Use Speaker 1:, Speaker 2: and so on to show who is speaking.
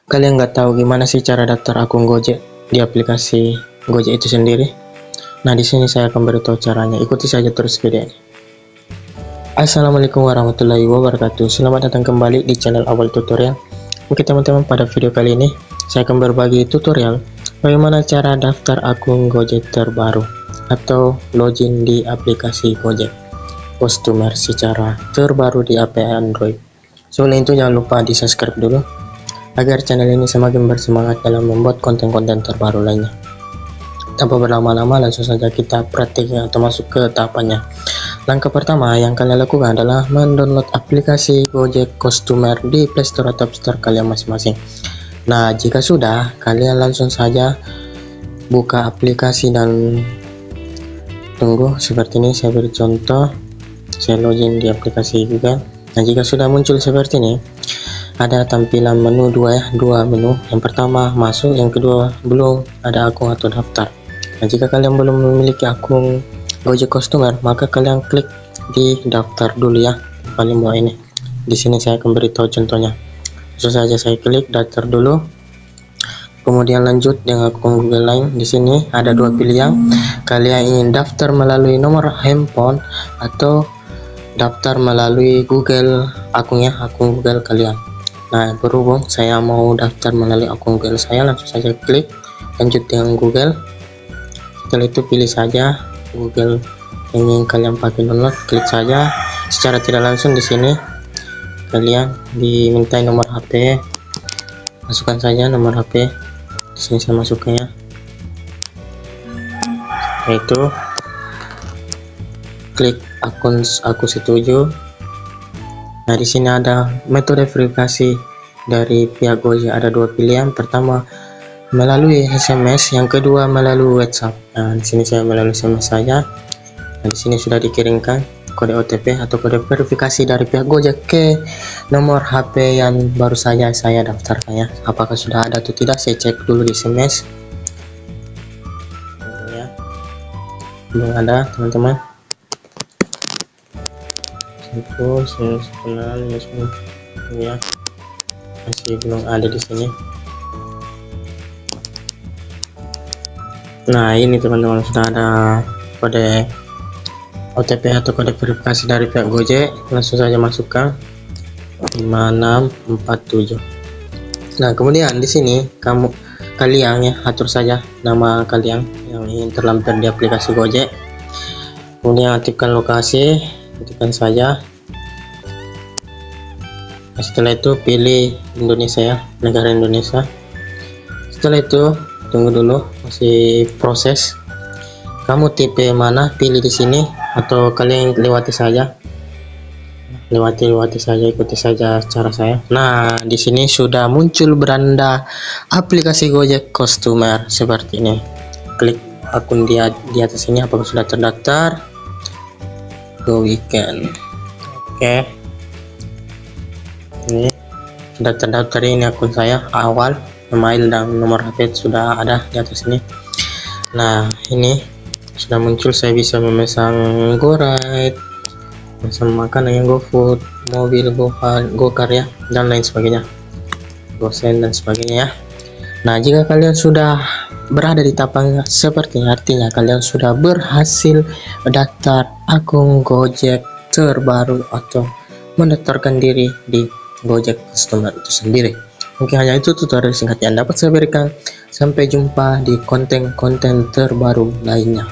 Speaker 1: Kalian nggak tahu gimana sih cara daftar akun Gojek di aplikasi Gojek itu sendiri? Nah, di sini saya akan beritahu caranya. Ikuti saja terus video ini. Assalamualaikum warahmatullahi wabarakatuh. Selamat datang kembali di channel Awal Tutorial. Oke teman-teman, pada video kali ini saya akan berbagi tutorial bagaimana cara daftar akun Gojek terbaru atau login di aplikasi Gojek Customer secara terbaru di HP Android. Sebelum itu jangan lupa di subscribe dulu agar channel ini semakin bersemangat dalam membuat konten-konten terbaru lainnya. Tanpa berlama-lama, langsung saja kita praktiknya atau masuk ke tahapannya. Langkah pertama yang kalian lakukan adalah mendownload aplikasi Gojek Customer di Play Store atau App Store kalian masing-masing. Nah, jika sudah, kalian langsung saja buka aplikasi dan tunggu seperti ini. Saya beri contoh, saya login di aplikasi Google. Nah, jika sudah muncul seperti ini, ada tampilan menu dua menu. Yang pertama masuk, yang kedua belum ada akun atau daftar. Nah, jika kalian belum memiliki akun Gojek Customer, maka kalian klik di daftar dulu ya, paling bawah ini. Di sini saya akan beritahu contohnya. Langsung saja saya klik daftar dulu. Kemudian lanjut dengan akun Google lain. Di sini ada dua pilihan. Kalian ingin daftar melalui nomor handphone atau daftar melalui Google akunnya, akun Google kalian. Nah, berhubung saya mau daftar melalui akun Google saya, langsung saja klik lanjut dengan Google. Setelah itu pilih saja Google yang ingin kalian pakai download, klik saja. Secara tidak langsung di sini kalian dimintai nomor HP, masukkan saja nomor HP. Di sini saya masukkannya. Setelah itu klik akun aku setuju. Nah, di sini ada metode verifikasi dari pihak Gojek, ada dua pilihan. Pertama melalui SMS, yang kedua melalui WhatsApp. Nah, di sini saya melalui SMS saja. Nah, di sini sudah dikirimkan kode OTP atau kode verifikasi dari pihak Gojek ke nomor HP yang baru saja saya daftarkan ya. Apakah sudah ada atau tidak, saya cek dulu di SMS. Ya, belum ada teman-teman. Itu saya kenal ya, masih belum ada di sini. Nah, ini teman-teman sudah ada kode OTP atau kode verifikasi dari pihak Gojek. Langsung saja masukkan 5647. Nah, kemudian di sini kalian ya atur saja nama kalian yang ingin terlampir di aplikasi Gojek. Kemudian aktifkan lokasi, aktifkan saja. Nah, setelah itu pilih Indonesia ya, negara Indonesia. Setelah itu tunggu dulu, masih proses. Kamu tipe mana, pilih di sini, atau kalian lewati saja. Lewati saja, ikuti saja cara saya. Nah, di sini sudah muncul beranda aplikasi Gojek Customer seperti ini. Klik akun di atas ini, apakah sudah terdaftar. Go weekend. Oke. Ini sudah terdaftar, ini akun saya awal, email dan nomor HP sudah ada di atas ini. Nah, ini sudah muncul, saya bisa memesan GoRide, memesan makanan yang GoFood, mobil, GoCar ya, dan lain sebagainya, GoSend dan sebagainya ya. Nah, jika kalian sudah berada di tahapan seperti ini, artinya kalian sudah berhasil mendaftar akun Gojek terbaru atau mendaftarkan diri di Gojek Customer itu sendiri. Mungkin hanya itu tutorial singkat yang dapat saya berikan. Sampai jumpa di konten-konten terbaru lainnya.